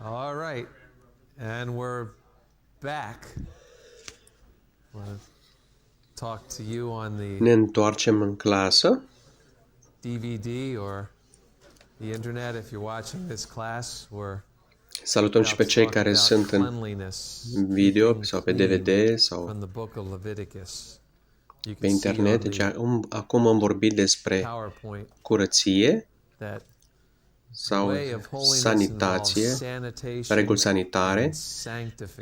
All right, and we're back. I want to talk to you on Ne the întoarcem în clasă. DVD or the internet if you're watching this class. We're Salutăm și about pe to cei talk care about sunt în cleanliness, video keeping sau pe clean DVD sau from the book of Leviticus. You pe can see internet. on Deci the acum am vorbit despre PowerPoint curăție that the sau way of holiness sanitație, involves sanitation reguli sanitare and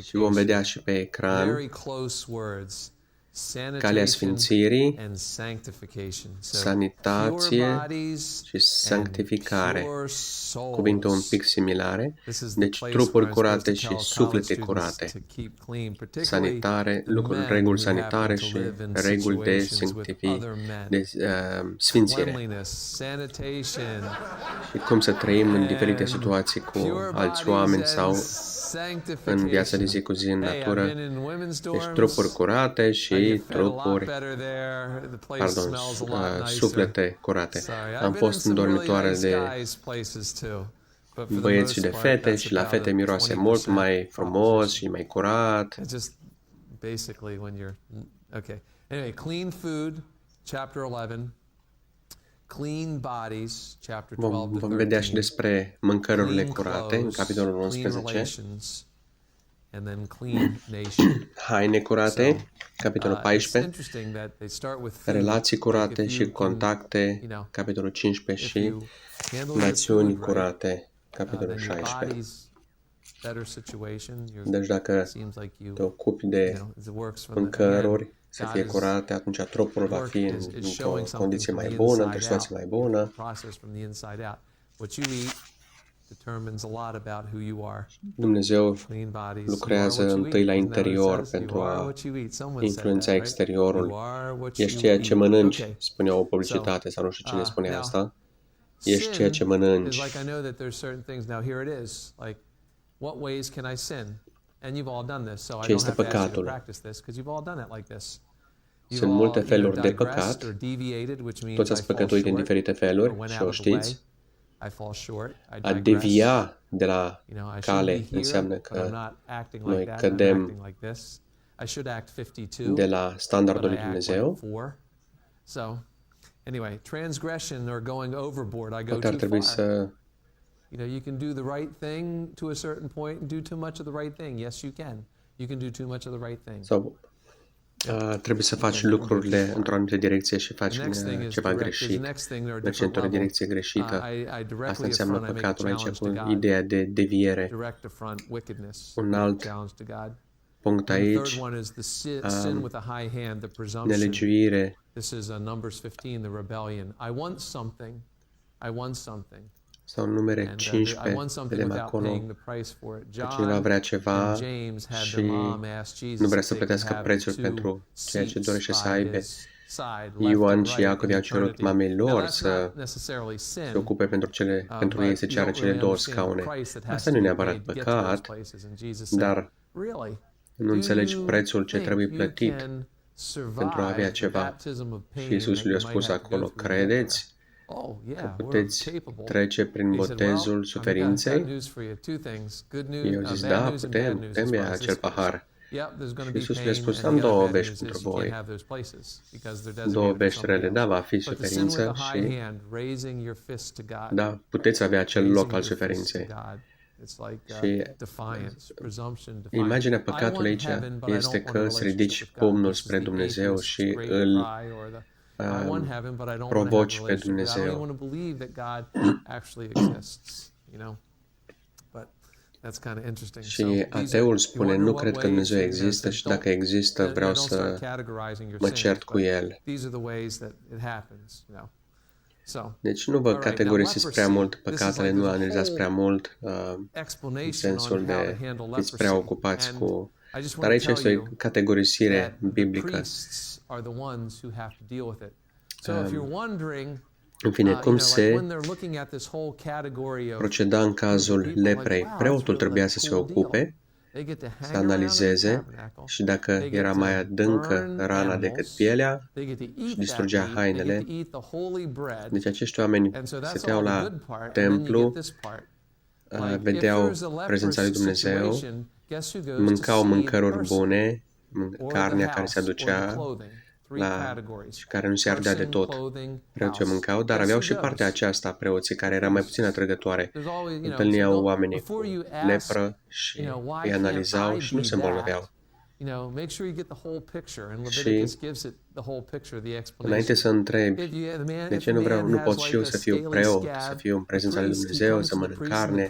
și vom vedea sanctification. și pe ecran Very close words. calea Sanitation sfințirii, and sanctification. So, pure sanitație bodies și and sanctificare, pure cuvinte un souls. pic similare. This is the Deci place trupuri where I'm supposed curate to și tell suflete college students curate, to keep clean, particularly sanitare, the men reguli who sanitare happen to și live in reguli de situations with other men. sfințire Cleanliness, sanitation, și cum să trăim în diferite situații cu pure alți bodies oameni and sau în viața de sanctification. zi cu zi în Hey, I've natură. been in women's Deci trupuri dorms. curate I și get fed a lot trupuri, better there. The place pardon, smells a lot nicer. suflete curate. Sorry, I've Am been in fost în some really dormitoare nice de guys places too. But for the băieți și most de part, fete that's și la about fete a miroase mult 20% mai frumos proposition. și mai curat. It's just basically when you're okay. Anyway, clean food, chapter 11. Clean bodies, chapter 12 to Vom vedea și 13. despre mâncărurile Clean curate în clothes, capitolul clean 11, relations, and then clean nation. haine curate, capitolul It's 14, interesting that they start with food. relații Like curate if și you can, contacte, capitolul 15 if și you handle your națiuni food right, curate, capitolul then your 16. body's better situation. Deci dacă Seems like you, te ocupi de it works from the mâncăruri să God fie is curate, atunci trupul va fi is showing într-o something condiție from mai the bună, inside într-o situație out. mai bună. Process from the inside out. What you eat determines a lot about who you are. Dumnezeu Clean bodies. lucrează You are what întâi you la eat. Isn't that what it interior says? pentru You are a what you eat. Someone said influența that, right? exteriorul. You are what Ești you ceea ce eat. mănânci, Okay. spunea o publicitate sau nu știu cine spunea Now, asta. Ești ceea ce sin mănânci. is like I know that there's certain things. Now here it is. Like, what ways can I sin? And you've all done this, so I Ce don't este have to ask you to păcatul? practice this because you've all done it like this. You've Sunt multe all either feluri de digressed păcat. or deviated, which means Toți I ați fall păcătuit în short diferite or feluri went și out o of the way. știți. I fall short. I A digress. devia de la You know, I should cale be here, înseamnă but I'm că not acting noi like that. I'm cădem acting like this. I should act 52, de la standardul but lui I act like Dumnezeu. 4. So, anyway, transgression or going overboard, I go Poate ar too trebui far. să You know, you can do the right thing to a certain point and do too much of the right thing. Yes, you can. You can do too much of the right thing. sau trebuie să faci lucrurile într-o anumită direcție și faci The next thing is ceva direct. There's the greșit. next thing, there are Mergi different într-o levels. direcție greșită. I Asta directly înseamnă affront, I make a păcatul aici challenge to cu God. ideea de deviere. Direct affront, wickedness, Un alt challenge to God. punct And the aici, third one is the sin with a high hand, the presumption. nelegiuire. This is Numbers 15, the rebellion. I want something. I want something. Sau în numere And I 15, want something vedem without acolo paying the price for it. că cineva John vrea ceva and James had și their mom ask Jesus nu vrea if să they could plătească have prețul two pentru ceea ce seats dorește să by aibă. his side, left Ioan and și right Iacov in i-au cerut eternity. mamei Now, lor that's să not necessarily se sin, ocupe pentru ei but să you ceară don't cele really două understand the scaune. price that has Asta to nu e be neapărat paid to get to those păcat, places. And Jesus said, dar really? nu înțelegi Do you prețul ce think trebuie you plătit can pentru a avea survive the ceva. baptism of pain Și Iisus that le-a you might spus have to go acolo, through to get there? credeți Oh, că yeah, we're puteți capable. trece prin He said, well, botezul I've got suferinței? news for you. Two things. Good news, Ei au zis, bad da, news and bad putem, news as putem far bea as acel this goes. pahar. Yep, there's going Și to be Iisus le-a pain, spus, and am the other două bad vești news pentru is you can't voi. have those places because they're Două designated for vești somebody rele, da, else. va fi But the sin with suferință a high și, hand, raising your fist to God, da, puteți avea acel raising loc al your fist to suferinței. God. It's like Și defiance, presumption, defiance. imaginea I păcatului want aici heaven, but I este don't want a că îți relationship ridici with God. pumnul This is spre the Dumnezeu atheist's și great îl cry, or the I want heaven, but I don't want to have a provoci pe relationship with God. I don't Dumnezeu. even want to believe that God actually exists, you know. But that's kind of interesting. Și So ateul spune, nu cred că Dumnezeu ways, există și dacă există, vreau să mă cert cu El. These are the ways that it happens, you know. So, Deci nu vă categorisiți prea mult păcatele, nu analizați prea mult în sensul de fiți prea ocupați cu... Dar aici este o categorisire biblică. În fine, cum se proceda în cazul leprei? Preotul trebuia să se ocupe, să analizeze și dacă era mai adâncă rana decât pielea și distrugea hainele. Deci acești oameni stăteau la templu vedeau prezența lui Dumnezeu, mâncau mâncăruri bune, carnea care se aducea și care nu se ardea de tot. Preoții o mâncau, dar aveau și partea aceasta, preoții, care era mai puțin atrăgătoare. Întâlneau oamenii cu lepră și îi analizau și nu se îmbolnăveau. Și înainte să întrebi de ce nu pot și eu să fiu preot, să fiu în prezența lui Dumnezeu, să mănânc carne,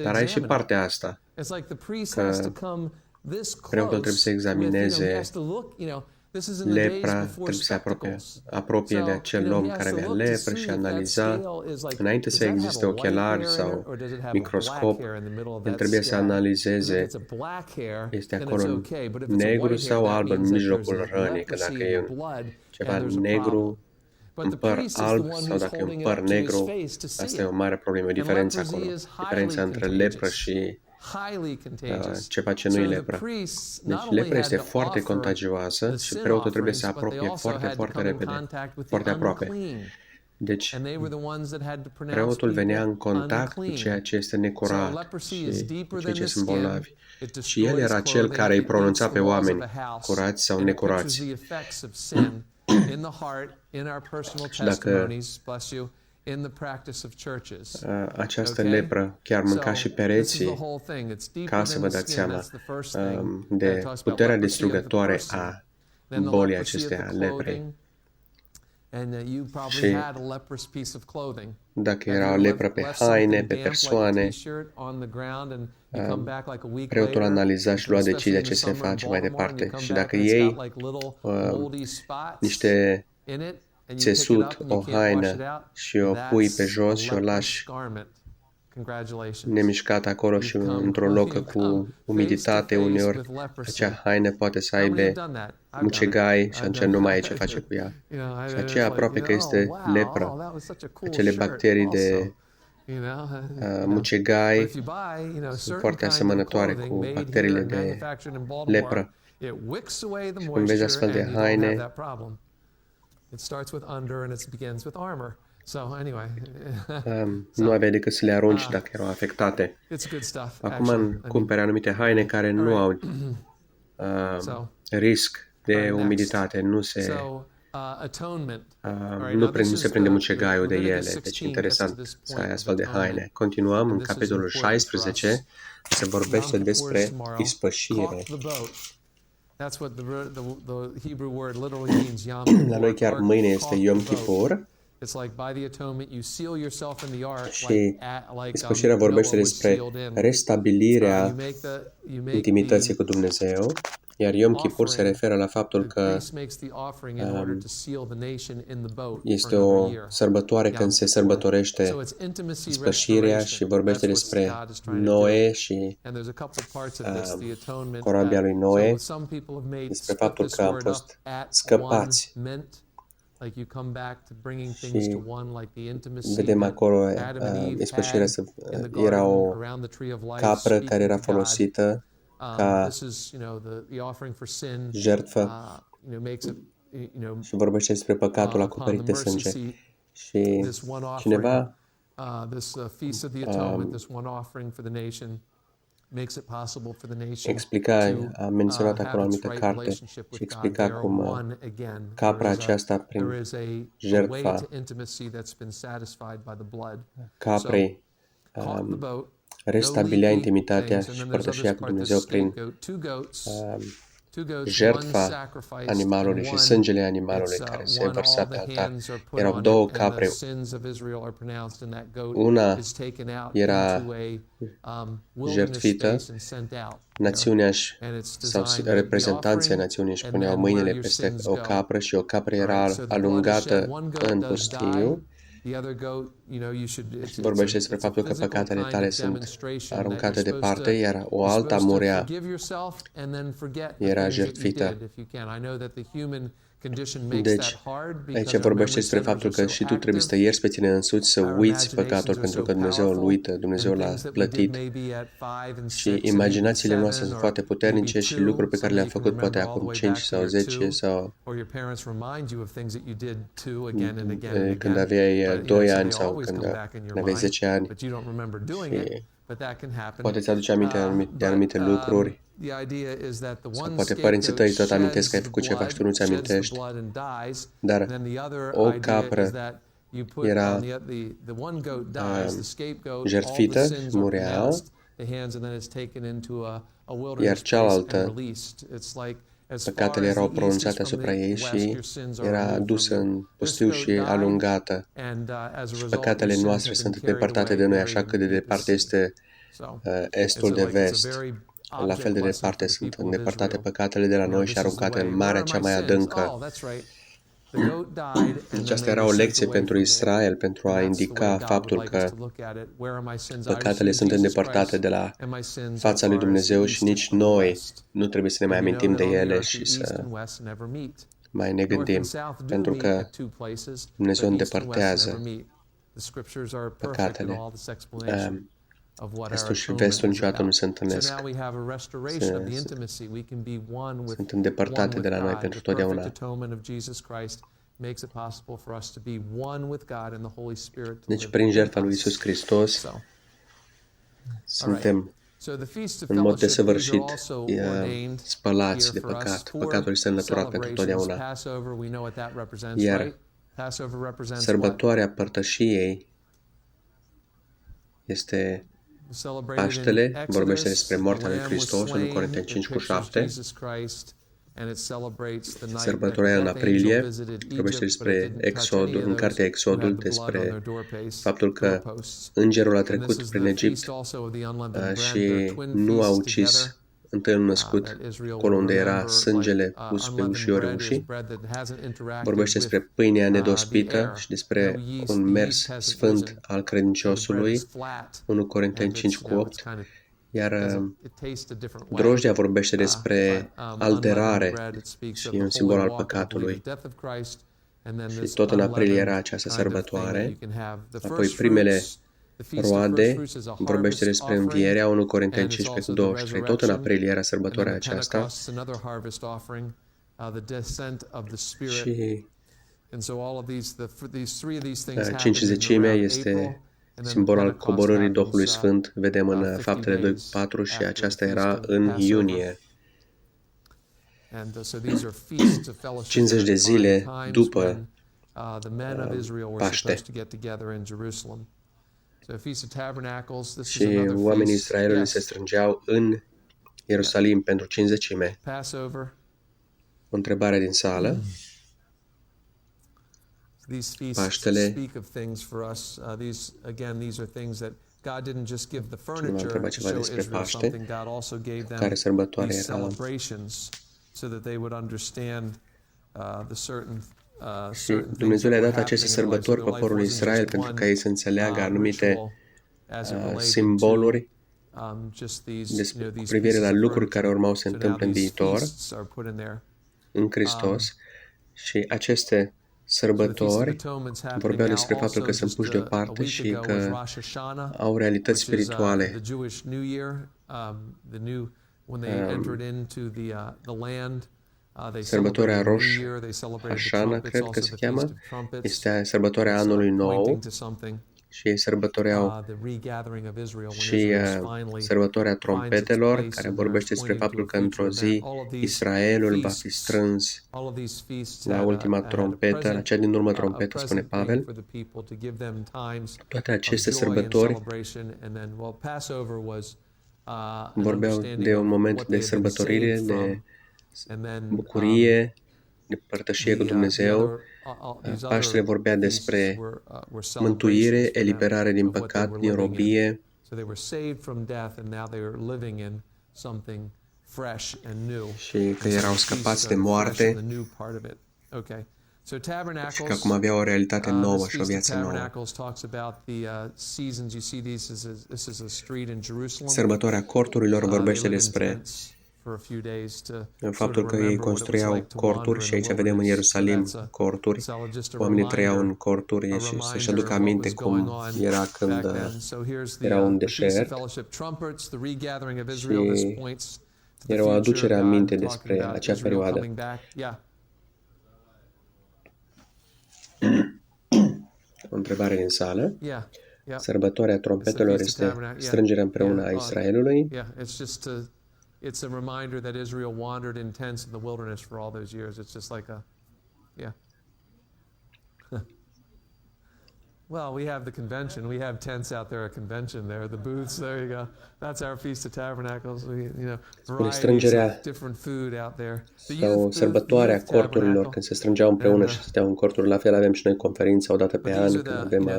dar ai și partea asta, că preotul trebuie să examineze lepra, trebuie să se apropie de acel om care avea lepră și analiza. Înainte să existe ochelari sau microscop, el trebuie să analizeze este acolo negru sau alb în mijlocul rănii, că dacă e ceva negru, un păr alb sau dacă e un păr negru, asta e o mare problemă, o diferență acolo. Diferența între lepră și ceva ce nu e lepră. Deci lepra este foarte contagioasă și preotul trebuie să apropie foarte, foarte repede, foarte aproape. Deci, preotul venea în contact cu ceea ce este necurat și cu ceea ce sunt bolnavi. Și el era cel care îi pronunța pe oameni curați sau necurați. Și dacă această lepră chiar mânca și pereții, ca să vă dați seama de puterea distrugătoare a bolii acesteia, a leprei. Și dacă era o lepră pe haine, pe persoane, preotul analiza și lua decizia ce se face mai departe. Și dacă iei niște țesut, o haină și o pui pe jos și o lași nemișcat acolo și într-o locă cu umiditate, uneori acea haină poate să aibă mucegai și atunci nu mai e ce face cu ea. Și aceea aproape că este lepră. Acele bacterii de mucegai sunt foarte asemănătoare cu bacteriile de lepră. Și când vezi astfel de haine, nu aveai decât să le arunci dacă erau afectate. Acum cumperi anumite haine care nu au risc de umiditate, nu se prinde mucegaiul de ele. Deci interesant să ai astfel de haine. Continuăm în capitolul 16, se vorbește despre ispășire. La noi chiar mâine este Yom Kippur și ispășirea vorbește despre restabilirea intimității cu Dumnezeu, iar Yom Kippur se referă la faptul că este o sărbătoare când se sărbătorește ispășirea și vorbește despre Noe și corabia lui Noe, despre faptul că am fost scăpați. Și vedem acolo ispășirea era o capră care era folosită ca jertfă și vorbește despre păcatul acoperit de sânge. Și cineva explica, a menționat acolo anumită carte și explica cum capra aceasta prin jertfa caprei restabilea intimitatea și părtășia cu Dumnezeu prin jertfa animalului și sângele animalului care se vărsa pe altar. Erau două capre. Una era jertfită, națiunea sau reprezentanții națiunii își puneau mâinile peste o capră și o capră era alungată în pustiu. Și vorbește despre faptul că păcatele tale sunt aruncate departe, iar o alta murea, era jertfită. Deci, aici vorbește despre faptul că și tu trebuie să te ierți pe tine însuți, să uiți păcatul, pentru că Dumnezeu îl uită, Dumnezeu l-a plătit. Și imaginațiile noastre sunt foarte puternice și lucruri pe care le-am făcut poate acum 5 sau 10 sau când aveai 2 ani sau când aveai 10 ani. Și Poate îți aduce aminte de anumite lucruri. Sau poate părinții tăi tot amintesc că ai făcut ceva și tu nu-ți amintești. Dar o capră era jertfită, murea, iar cealaltă, păcatele erau pronunțate asupra ei și era dusă în pustiu și alungată. Și păcatele noastre sunt îndepărtate de noi, așa că de departe este estul de vest. La fel de departe sunt îndepărtate păcatele de la noi și aruncate în marea cea mai adâncă. Deci asta era o lecție pentru Israel, pentru a indica faptul că păcatele sunt îndepărtate de la fața lui Dumnezeu și nici noi nu trebuie să ne mai amintim de ele și să mai ne gândim, pentru că Dumnezeu îndepărtează păcatele. Estul și vestul niciodată nu se întâlnesc. Sunt îndepărtate de la noi pentru totdeauna. Deci, prin jertfa lui Iisus Hristos, suntem în mod desăvârșit spălați de păcat. Păcatul este înlăturat pentru totdeauna. Iar sărbătoarea părtășiei este Paștele, vorbește despre moartea lui Hristos în Corinteni 5:7. Sărbătoarea în aprilie vorbește despre Exodul, în cartea Exodul, despre faptul că îngerul a trecut prin Egipt și nu a ucis întâiul născut, acolo unde era sângele pus pe ușiorii ușii. Vorbește despre pâinea nedospită și despre un mers sfânt al credinciosului, 1 Corinteni 5:8. Iar drojdea vorbește despre alterare și un simbol al păcatului. Și tot în aprilie era această sărbătoare. Apoi primele roade vorbește despre învierea, 1 Corinteni 15:23. Tot în aprilie era sărbătoarea aceasta. Și cincizecimea este simbol al coborârii Duhului Sfânt. Vedem în Faptele 2:4 și aceasta era în iunie. 50 de zile după Paște. Și oamenii Israelului se strângeau în Ierusalim pentru cinzecime. O întrebare din sală. Paștele. Cineva a întrebat ceva despre Paște. Care sărbătoare era? Și Dumnezeu le-a dat aceste sărbători poporului Israel pentru ca ei să înțeleagă anumite simboluri cu privire la lucruri care urmau să se întâmple în viitor în Hristos. Și aceste sărbători vorbeau despre faptul că sunt puși deoparte și că au realități spirituale. Sărbătoarea Rosh Hashanah, cred că se cheamă, este sărbătoarea anului nou și sărbătoreau și sărbătoarea trompetelor, care vorbește despre faptul că într-o zi Israelul va fi strâns la ultima trompetă, la cea din urmă trompetă, spune Pavel. Toate aceste sărbători vorbeau de un moment de sărbătorire, de bucurie, de părtășie cu Dumnezeu. Paștele vorbea despre mântuire, eliberare din păcat, din robie. Și că erau scăpați de moarte și că acum aveau o realitate nouă și o viață nouă. Sărbătoarea corturilor vorbește despre faptul că ei construiau corturi și aici vedem în Ierusalim corturi. Oamenii trăiau în corturi și să-și aducă aminte cum era când era un deșert și era o aducere aminte despre acea perioadă. O întrebare din sală. Sărbătoarea trompetelor este strângerea împreună a Israelului. It's a reminder that Israel wandered in tents in the wilderness for all those years. It's just like Well, we have the convention. We have tents out there at convention there, the booths. There you go. That's our Feast of Tabernacles. Varieties of different food out there. Sau sărbătoarea corturilor, când se strângeau împreună și stăteau în corturi. La fel avem și noi conferința o dată pe an, când avem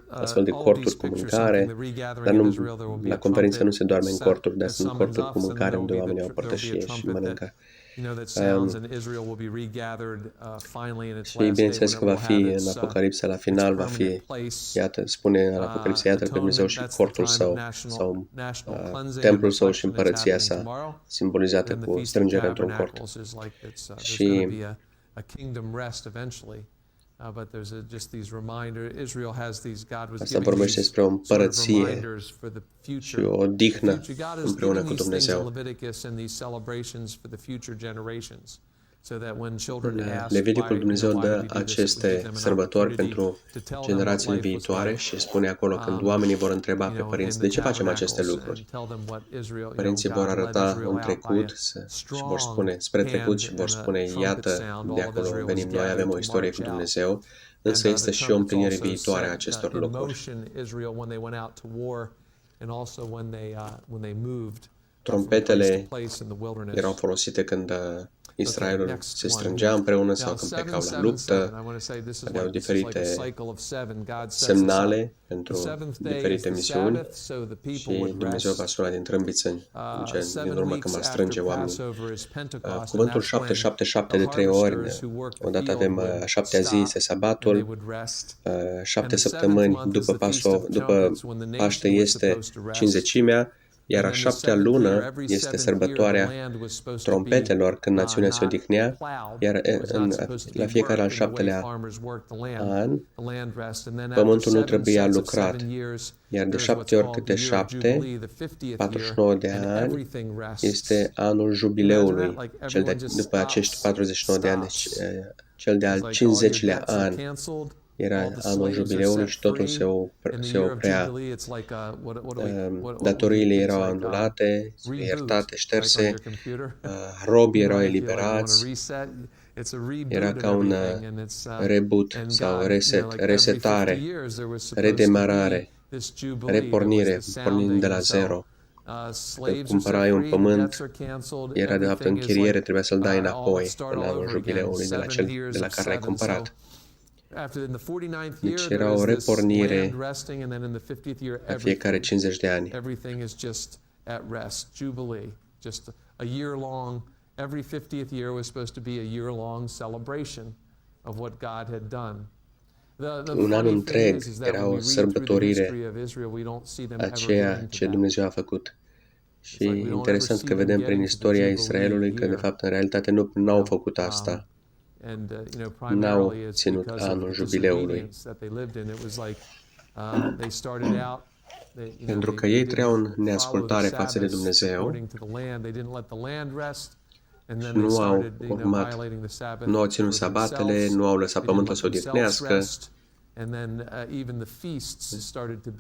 astfel de corturi cu mâncare, dar nu, la conferință nu se doarme în corturi, dar sunt corturi cu mâncare unde oamenii au părtășie și mănâncă. Și bineînțeles că va fi în Apocalipsa la final, va fi, iată, spune în Apocalipsa, iată pe Dumnezeu și cortul său, sau templul său și împărăția sa, simbolizată cu strângerea într-un cort. Și asta vorbește despre o împărăție și o odihnă împreună cu Dumnezeu. Leviticul Dumnezeu dă aceste sărbători pentru generațiile viitoare și spune acolo când oamenii vor întreba pe părinți de ce facem aceste lucruri. Părinții vor arăta în trecut și vor spune spre trecut și vor spune iată de acolo venim noi, avem o istorie cu Dumnezeu, însă este și o împlinire viitoare a acestor lucruri. Trompetele erau folosite când Israelul se strângea împreună sau când plecau la luptă, aveau diferite semnale pentru diferite misiuni și Dumnezeu va suna din trâmbiță din urmă când va strânge oamenii. Cuvântul 777 de 3 ori, odată avem a 7-a zi, este sabatul, 7 săptămâni după Paște este Cincizecimea, iar a 7-a lună este sărbătoarea trompetelor, când națiunea se odihnea, iar la fiecare al 7-lea an, pământul nu trebuia lucrat, iar de 7 ori câte 7, 49 de ani, este anul jubileului, după acești 49 de ani, deci cel de-al 50-lea an. Era anul jubileului și totul se oprea. Datoriile erau anulate, iertate, șterse, robii erau eliberați. Era ca un reboot sau resetare, redemarare, repornire, pornind de la zero. Când cumpărai un pământ, era de fapt închiriere, trebuia să-l dai înapoi în anul jubileului de la care l-ai cumpărat. Deci era o repornire la fiecare 50 de ani. Every 50th year was supposed to be a year-long celebration of what God had done. Un an întreg era o sărbătorire a ceea ce Dumnezeu a făcut. Și interesant că vedem prin istoria Israelului că, de fapt, în realitate nu au făcut asta. N-au ținut anul jubileului. Pentru că ei trăiau în neascultare față de Dumnezeu și nu au urmat, nu au ținut sabatele, nu au lăsat pământul să o odihnească,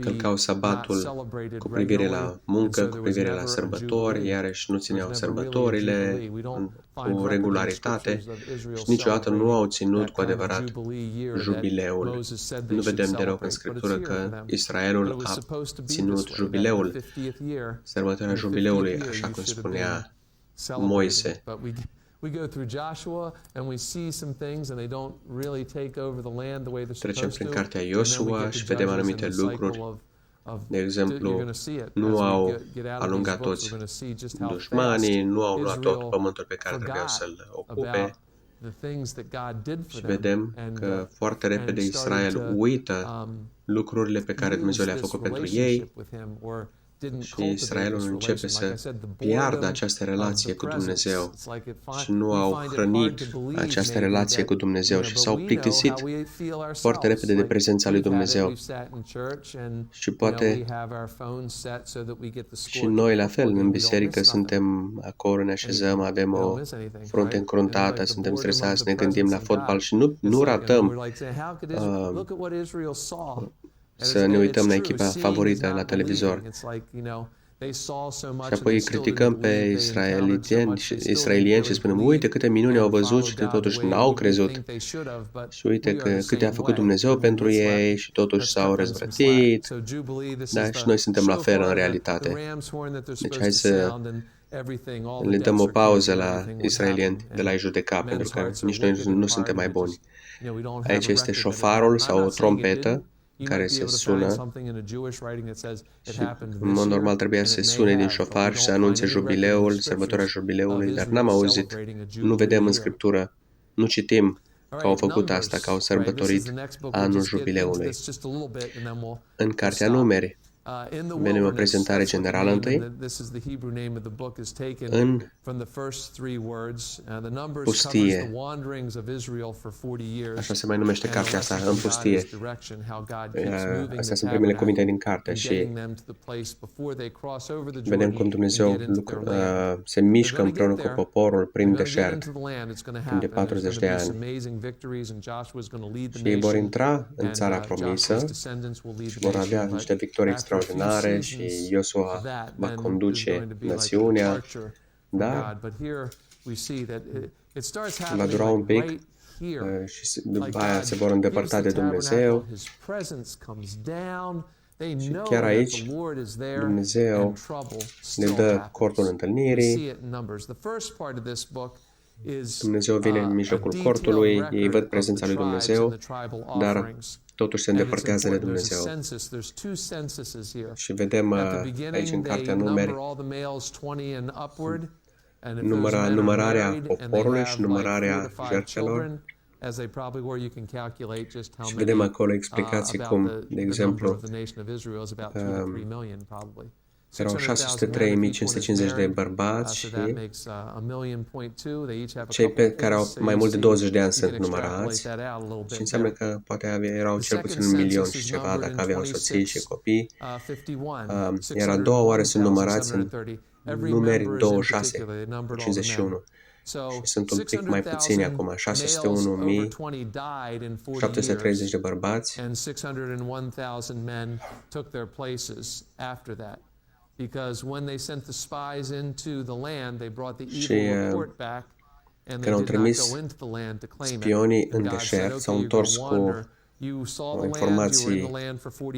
călcau sabatul cu privire la muncă, cu privire la sărbători, iarăși nu țineau sărbătorile cu regularitate și niciodată nu au ținut cu adevărat jubileul. Nu vedem deloc în Scriptură că Israelul a ținut jubileul, sărbătoarea jubileului, așa cum spunea Moise. Trecem prin cartea Iosua și vedem anumite lucruri. De exemplu, nu au alungat toți dușmanii, nu au luat tot pământul pe care trebuiau să-l ocupe. Și vedem că foarte repede Israel uită lucrurile pe care Dumnezeu le-a făcut pentru ei. Și Israelul începe să piardă această relație cu Dumnezeu și nu au hrănit această relație cu Dumnezeu și s-au plictisit foarte repede de prezența lui Dumnezeu. Și poate și noi la fel, în biserică suntem acolo, ne așezăm, avem o frunte încruntată, suntem stresați, ne gândim la fotbal și nu ratăm să ne uităm la echipa favorită la televizor. Și apoi criticăm pe israelieni și spunem, uite câte minuni au văzut și totuși n-au crezut. Și uite câte a făcut Dumnezeu pentru ei și totuși s-au răzvrătit. Da? Și noi suntem la fel în realitate. Deci hai să le dăm o pauză la israelieni de la-i judeca, pentru că nici noi nu suntem mai buni. Aici este șofarul sau o trompetă care se sună și în mod normal trebuia să se sune din șofar și să anunțe jubileul, sărbătoarea jubileului, dar n-am auzit, nu vedem în Scriptură, nu citim că au făcut asta, că au sărbătorit anul jubileului. În Cartea Numeri vedem o prezentare generală întâi. În pustie. Așa se mai numește cartea asta, în pustie. Astea sunt primele cuvinte din carte și vedem cum Dumnezeu se mișcă împreună cu poporul prin deșert timp de 40 de ani. Și ei vor intra în țara promisă și vor avea niște victorii extraordinare și Iosua va conduce națiunea, dar va dura un pic și după aia se vor îndepărta de Dumnezeu și chiar aici Dumnezeu ne dă cortul întâlnirii. Dumnezeu vine în mijlocul cortului, ei văd prezența lui Dumnezeu, dar totuși se îndepărtează de Dumnezeu. Și vedem aici în Cartea Numeri numărarea poporului și numărarea jertfelor. Și vedem acolo explicații cum, de exemplu, erau 603.550 de bărbați și cei pe care au mai mult de 20 de ani sunt numărați și înseamnă că poate erau cel puțin 1 milion și ceva dacă aveau soții și copii. Iar a doua oară sunt numărați în Numeri 26, 51. Și sunt un pic mai puțini acum, 601.730 de bărbați. Și când au trimis spionii în deșert, s-au întors cu informații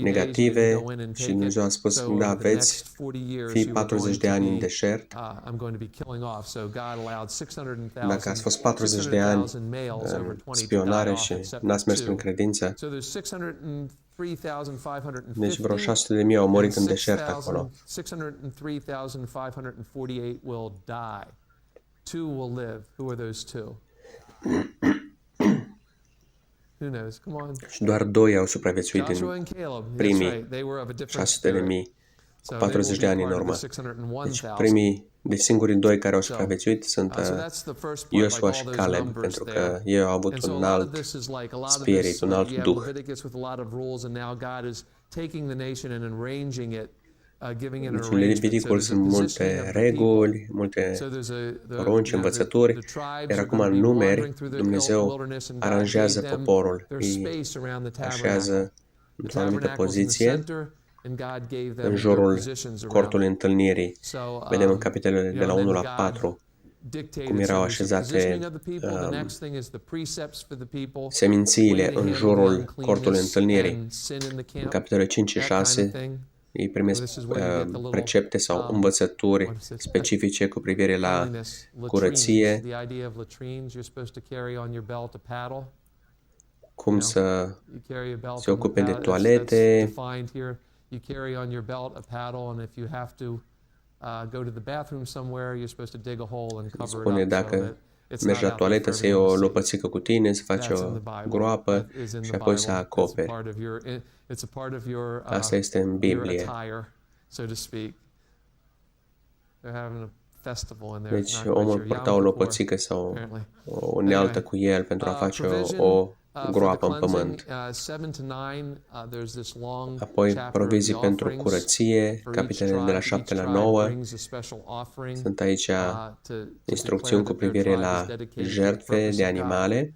negative și Dumnezeu a spus, da, veți fi 40 de ani în deșert. Dacă ați fost 40 de ani spionare și n-ați mers prin credință, deci vreo 600.000 au murit în deșert acolo. 603,548 will die. 2 will live. Who are those 2? Who knows? Come on. Și doar 2 au supraviețuit din primii 600.000 cu 40 de ani în urmă. Deci singurii 2 care au supraviețuit sunt Iosua și Caleb, pentru că ei au avut un alt spirit, un alt duh. Deci în Leviticul sunt multe reguli, multe porunci, învățături, iar acum în Numeri Dumnezeu aranjează poporul, îi așează într-o anumită poziție în jurul cortului întâlnirii. Vedem în capitolele de la 1 la 4 cum erau așezate semințiile în jurul cortului întâlnirii. În capitolele 5 și 6 ei primesc precepte sau învățături specifice cu privire la curăție, cum să se ocupe de toalete, spune dacă mergi la toaletă să iei o lopățică cu tine, să faci o groapă și apoi să acoperi. Asta este în Biblie. Deci omul purta o lopățică sau o unealtă cu el pentru a face o groapă în pământ. Apoi provizii pentru curăție, capitolele de la 7 la 9. Sunt aici instrucțiuni cu privire la jertfe de animale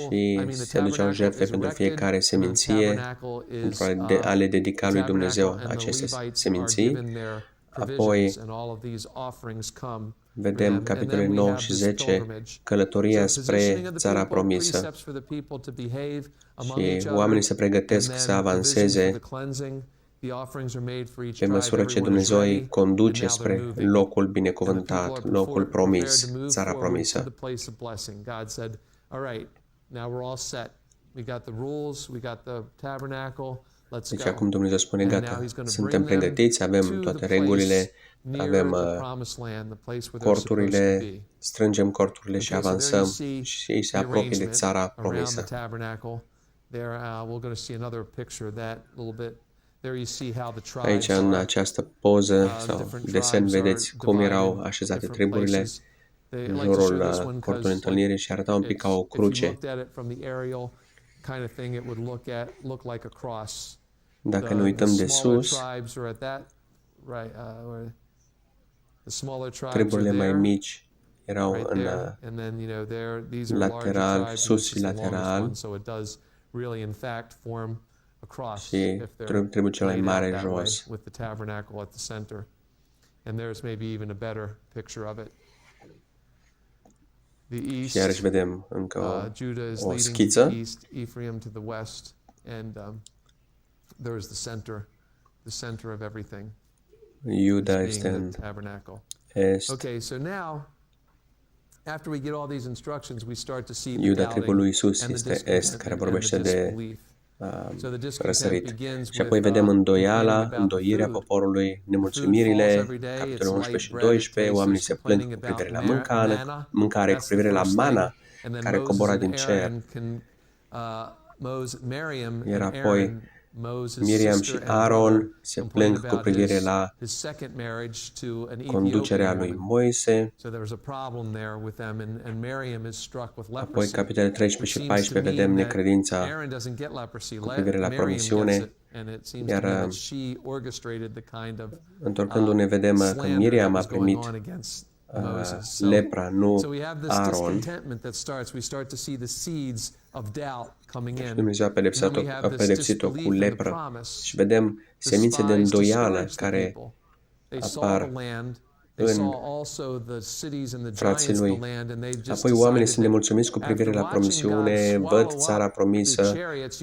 și se aduceau jertfe pentru fiecare seminție, pentru a le dedica lui Dumnezeu aceste seminții. Apoi vedem capitolele 9 și 10, călătoria spre țara promisă. Și oamenii se pregătesc să avanseze pe măsură ce Dumnezeu îi conduce spre locul binecuvântat, locul promis, țara promisă. Deci acum Dumnezeu spune, gata, suntem pregătiți, avem toate regulile, avem corturile, strângem corturile și avansăm și ei se apropie de țara promisă. Aici, în această poză sau desen, vedeți cum erau așezate triburile în jurul cortului întâlnirii și arătau un pic ca o cruce. Dacă ne uităm de sus, triburile mai mici erau în lateral, sus și lateral, și tribul cel mai mare jos. Și iarăși vedem încă o schiță. Iuda este în est. Iuda, tribul lui Iisus, este est, care vorbește de răsărit. Și apoi vedem îndoirea poporului, nemulțumirile, capitolul 11 și 12, oamenii se plâng cu privire la mâncare, cu privire la mana care cobora din cer. Iar apoi Miriam și Aaron se plâng cu privire la conducerea lui Moise. Apoi, capitolele 13 și 14, vedem necredința cu privire la promisiune. Iar întorcându-ne, vedem că Miriam a primit lepra, nu Aaron. Și Dumnezeu a pedepsit-o cu lepră. Și vedem semințe de îndoială care apar în frații lui. Apoi oamenii sunt nemulțumiți cu privire la promisiune, văd țara promisă,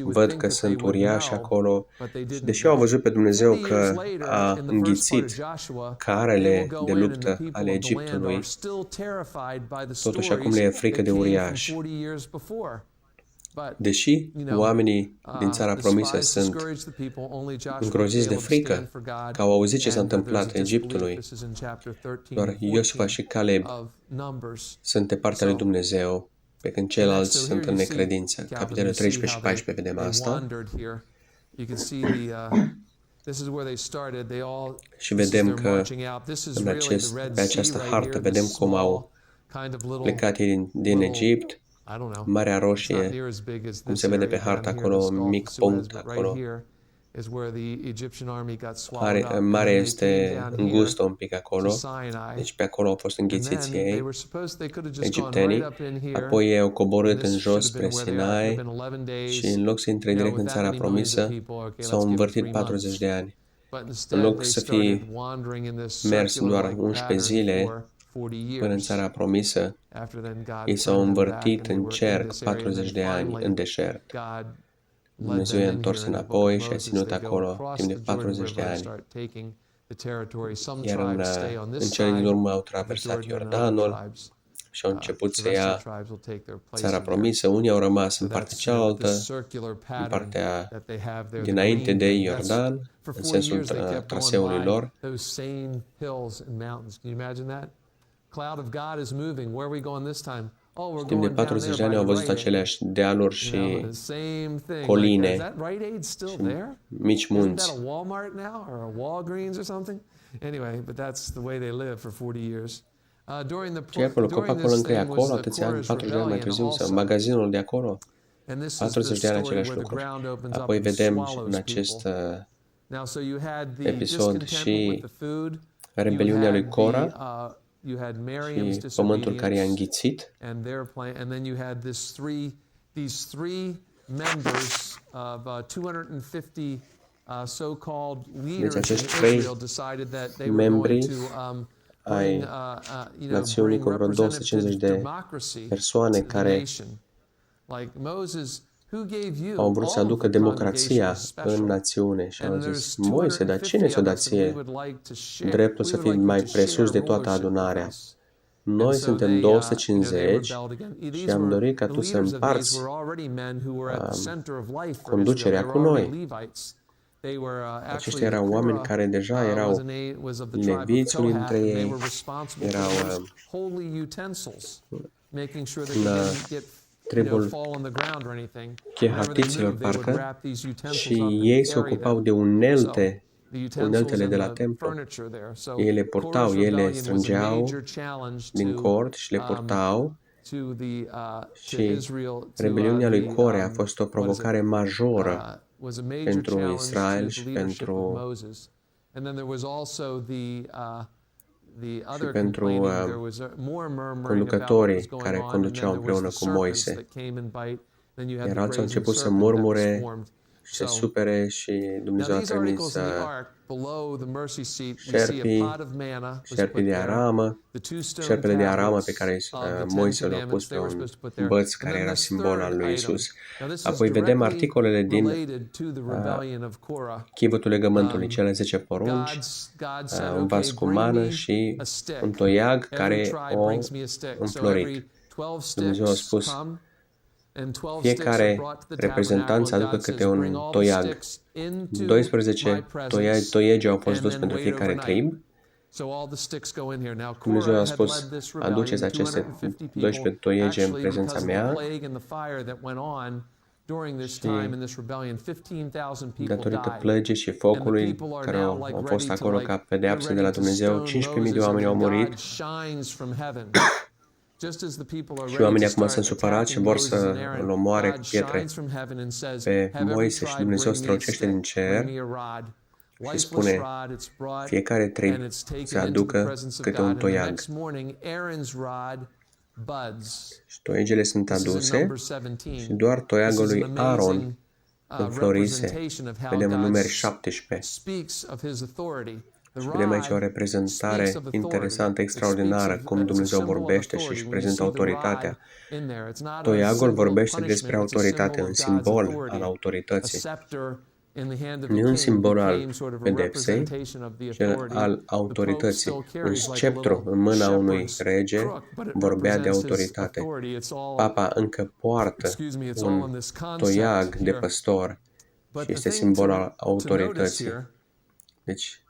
văd că sunt uriași acolo. Și deși au văzut pe Dumnezeu că a înghițit carele de luptă ale Egiptului, totuși acum le e frică de uriași. Deși oamenii din țara promisă sunt îngroziți de frică, că au auzit ce s-a întâmplat Egiptului, doar Iosua și Caleb sunt de partea lui Dumnezeu, pe când ceilalți sunt în necredință. Capitolele 13 și 14 vedem asta. Și vedem că pe această hartă vedem cum au plecat ei din Egipt. Marea Roșie, cum se vede pe hartă acolo, un mic punct acolo. Marea este îngustă un pic acolo, deci pe acolo au fost înghițiți ei, egiptenii. Apoi ei au coborât în jos spre Sinai și în loc să intre direct în țara promisă, s-au învârtit 40 de ani. În loc să fie mers doar 11 zile până în țara promisă, ei s-au învârtit în cerc 40 de ani în deșert. Dumnezeu i-a întors înapoi și a ținut acolo timp de 40 de ani. Iar în cele din urmă au traversat Iordanul și au început să ia țara promisă. Unii au rămas în partea cealaltă, în partea dinainte de Iordan, în sensul traseului lor. Timp de 40 de ani au văzut aceleași dealuri și coline și mici munți. Și acolo, copacul încă e acolo, atâția ani, 40 de ani mai târziu, sau magazinul de acolo, 40 de ani aceleași lucruri. Apoi vedem în acest episod și rebeliunea lui Cora. și pământul care i-a înghițit. And then you had these three members of 250 so-called leaders in Israel decided that they were going to ai națiunii cu vreo 250 de persoane care au vrut să aducă democrația în națiune și au zis, Moise, dar cine ți-o dat ție dreptul să fii mai presus de toată adunarea? Noi suntem 250 și am dorit ca tu să împarți conducerea cu noi. Aceștia erau oameni care deja erau leviți unii dintre ei, erau în tribul chehatiților, parcă, și ei se ocupau de uneltele de la templu. Ei le purtau, ei le strângeau din cord și le purtau. Și rebeliunea lui Core a fost o provocare majoră pentru Israel și pentru conducătorii care conduceau împreună cu Moise. Iar alții au început să murmure și să supere și Dumnezeu a trimis șerpele de aramă pe care Moise le-a pus pe un băț care era simbol al lui Isus. Apoi vedem articolele din Chivotul legământului, cele 10 porunci, un vas cu mană și un toiag care o înflorit. Dumnezeu a spus, fiecare reprezentant să aducă câte un toiag. 12 toiege au fost dus pentru fiecare trib. Dumnezeu a spus, aduceți aceste 12 toiege în prezența mea și datorită plăgii și focului care au fost acolo ca pedeapsă de la Dumnezeu, 15.000 de oameni au murit. Și oamenii acum sunt supărați și vor să îl omoare cu pietre pe Moise și Dumnezeu strălucește din cer și spune, fiecare trib să aducă câte un toiag. Și toiegele sunt aduse și doar toiagul lui Aaron înflorise. Vedem în numeri 17. Și vedem aici o reprezentare interesantă, extraordinară, cum Dumnezeu vorbește și își prezintă autoritatea. Toiagul vorbește despre autoritate, un simbol al autorității. Nu e un simbol al pedepsei, ci al autorității. Un sceptru în mâna unui rege vorbea de autoritate. Papa încă poartă un toiag de păstor și este simbol al autorității. Deci,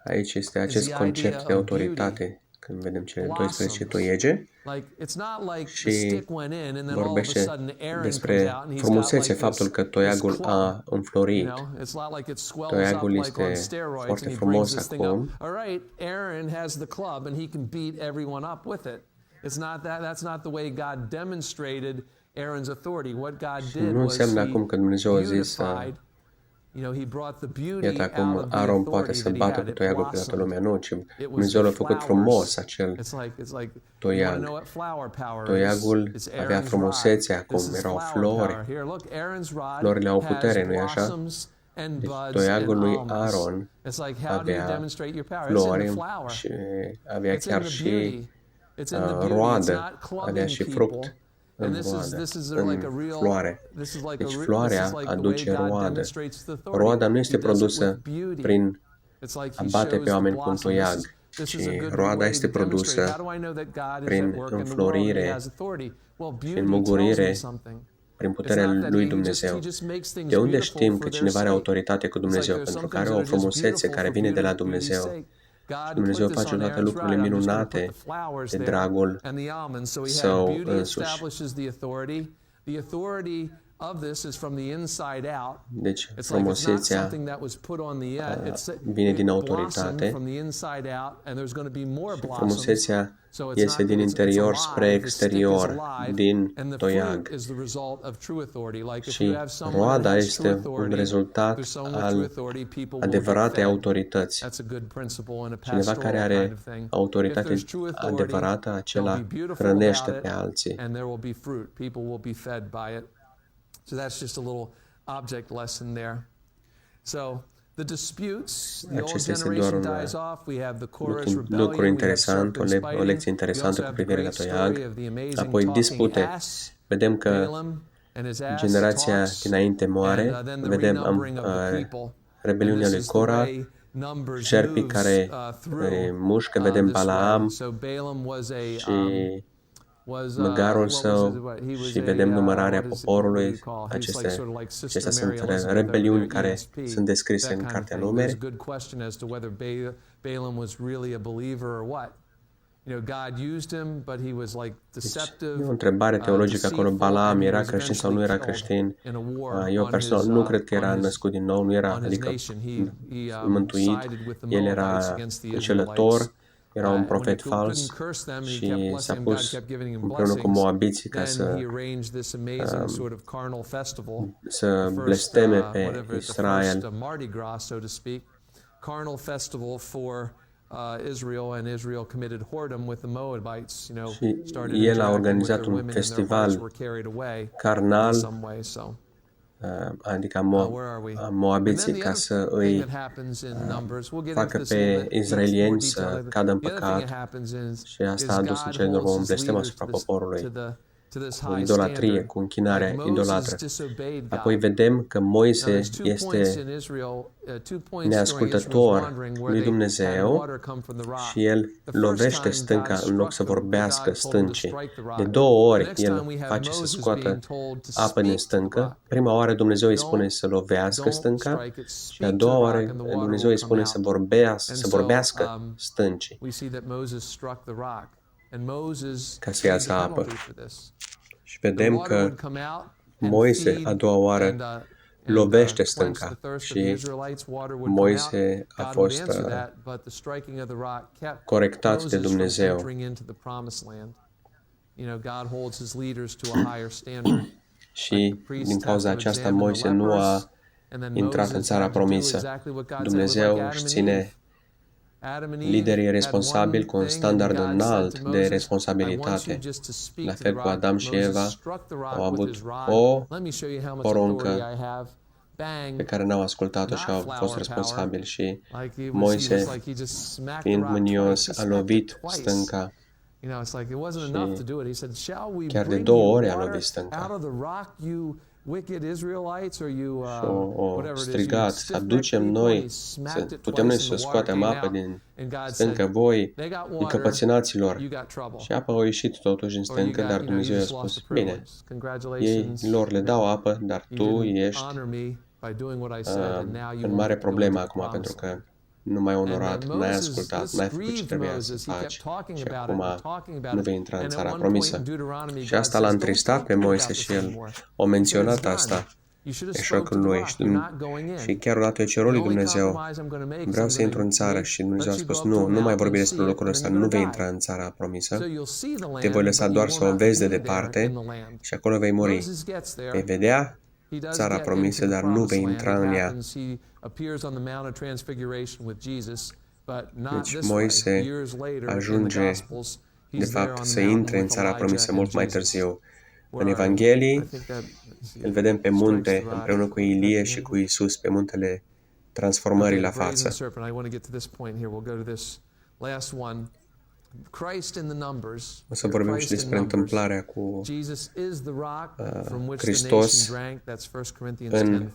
aici este acest concept de autoritate, când vedem cele 12 toiege și vorbește despre frumusețe, faptul că toiagul a înflorit. Toiagul este foarte frumos acum. Și nu înseamnă acum că Dumnezeu a zis iată acum Aaron poate să bată cu toiagul pe toată lumea. Nu, ci Dumnezeu l-a făcut frumos acel toiag. Toiagul avea frumusețe acum, erau flori. Florile au putere, nu-i așa? Deci toiagul lui Aaron avea flori și avea chiar și roadă, avea și fruct în floare. Deci floarea aduce roadă. Roada nu este produsă prin a bate pe oameni cu un toiag, ci roada este produsă prin înflorire și înmugurire prin puterea lui Dumnezeu. De unde știm că cineva are autoritate cu Dumnezeu? Pentru că are o frumusețe care vine de la Dumnezeu. Și Dumnezeu face toate lucrurile minunate de dragul Său însuși. Deci, frumusețea vine din autoritate și frumusețea iese din interior spre exterior, din toiag. Și roada este un rezultat al adevăratei autorități. Cineva care are autoritate adevărată, acela hrănește pe alții. So that's just a little object lesson there. So the disputes, the old generation dies off. We have the chorus rebellion. Lucru interesant, o lecție interesantă cu privire la toiag. Apoi dispute. Vedem că generația dinainte moare. Vedem rebeliunea lui Cora, șerpii care mușcă. Vedem Balaam și măgarul său și vedem numărarea poporului. Acestea sunt rebeliuni care sunt descrise în Cartea Numeri. E o întrebare teologică acolo. Balaam era creștin sau nu era creștin? Eu personal nu cred că era născut din nou, nu era, adică mântuit. El era înșelător. Era un profet fals și s-a pus împreună cu moabiții ca să blesteme pe Israel. Și el a organizat un festival carnal, adică moabiții, ca să îi facă pe izraelieni să cadă în păcat, și asta a dus în cele din urmă un blestem asupra poporului, cu idolatrie, cu închinarea idolatră. Apoi vedem că Moise este neascultător lui Dumnezeu și el lovește stânca în loc să vorbească stâncii. De 2 ori el face să scoată apă din stâncă. Prima oară Dumnezeu îi spune să lovească stânca și a doua oară Dumnezeu îi spune să vorbească stâncii ca să iasă apă. Și vedem că Moise a doua oară lovește stânca și Moise a fost corectat de Dumnezeu. Și din cauza aceasta Moise nu a intrat în țara promisă. Dumnezeu își ține liderii responsabili cu un standard înalt de responsabilitate. La fel cu Adam și Eva au avut o poruncă pe care n-au ascultat-o și au fost responsabili. Și Moise, fiind mânios, a lovit stânca. Și chiar de 2 ori a lovit stânca. Și o strigat, să aducem noi, putem noi să scoatem apă din stâncă, voi, încăpățânaților. Și apa a ieșit totuși din stâncă, dar Dumnezeu i-a spus, bine, ei lor le dau apă, dar tu ești în mare problemă acum, pentru că nu m-ai onorat, n-ai ascultat, n-ai făcut ce trebuia să faci și acum nu vei intra în țara promisă. Și asta l-a întristat pe Moise și el a menționat asta eșecul lui. Și chiar odată i-a cerut lui Dumnezeu, vreau să intru în țară, și Dumnezeu a spus, nu mai vorbi despre lucrul ăsta, nu vei intra în țara promisă, te voi lăsa doar să o vezi de departe și acolo vei muri. Vei vedea țara promisă, dar nu vei intra în ea. Deci Moise ajunge, de fapt, să intre în țara promisă mult mai târziu. În Evanghelii îl vedem pe munte împreună cu Ilie și cu Isus pe muntele transformării la față. O să vorbim și despre întâmplarea cu Hristos în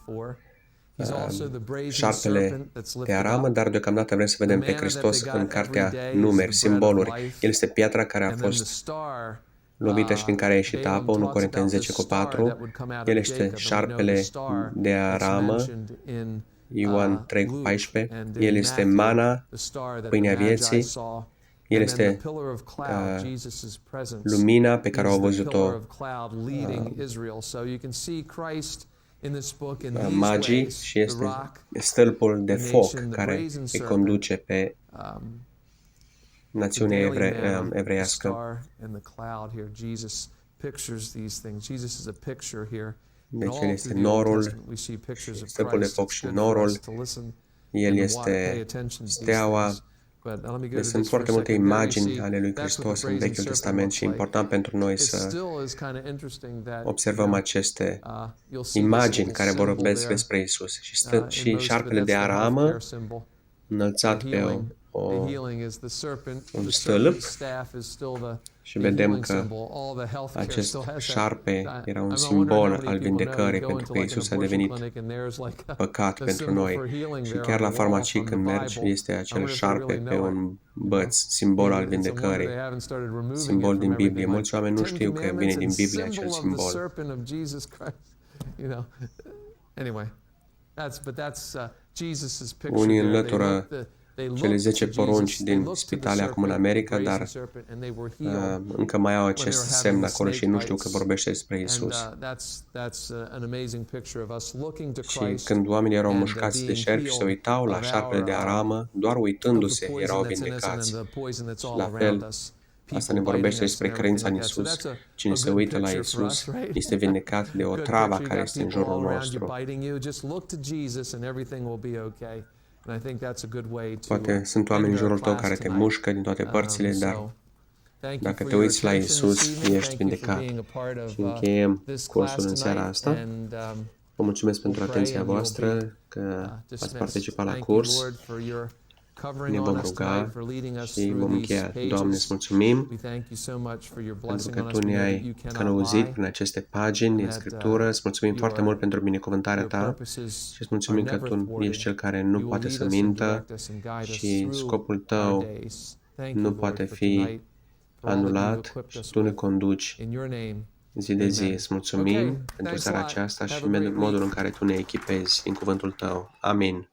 șarpele de aramă, dar deocamdată vrem să vedem pe Hristos în Cartea Numeri, simboluri. El este piatra care a fost lovită și din care a ieșit apă, 1 Corinteni 10:4. El este șarpele de aramă, Ioan 3:14. El este mana, pâinea vieții. El este lumina pe care au văzut-o magii și este stâlpul de foc care îi conduce pe națiunea evreiască. Deci el este norul, stâlpul de foc și norul, el este steaua. Deci sunt foarte multe imagini ale lui Hristos în Vechiul Testament și e important pentru noi să observăm aceste imagini care vorbesc despre Isus. Și șarpele de aramă, înălțat pe un stâlp, și vedem că acest șarpe era un simbol al vindecării, pentru că Isus a devenit păcat pentru noi. Și chiar la farmacii când mergi, este acel șarpe pe un băț, simbol al vindecării, simbol din Biblie. Mulți oameni nu știu că vine din Biblie acel simbol. Unii înlătură cele 10 porunci din spitale acum în America, dar încă mai au acest semn acolo și nu știu că vorbește despre Isus. Și când oamenii erau mușcați de șerpi și se uitau la șarpele de aramă, doar uitându-se erau vindecați. Și la fel, asta ne vorbește despre credința în Isus. Cine se uită la Isus este vindecat de otrava care este în jurul nostru. Poate sunt oameni în jurul tău care te mușcă din toate părțile, dar dacă te uiți la Isus, ești vindecat. Și încheiem cursul în seara asta. Vă mulțumesc pentru atenția voastră, că ați participat la curs. Ne vom ruga și vom încheia. Doamne, îți mulțumim pentru că Tu ne-ai călăuzit prin aceste pagini din Scriptură. Îți mulțumim foarte mult pentru binecuvântarea Ta și îți mulțumim că Tu ești Cel care nu poate să mintă și scopul Tău nu poate fi anulat și Tu ne conduci zi de zi. Îți mulțumim pentru seara aceasta și modul în care Tu ne echipezi în cuvântul Tău. Amin.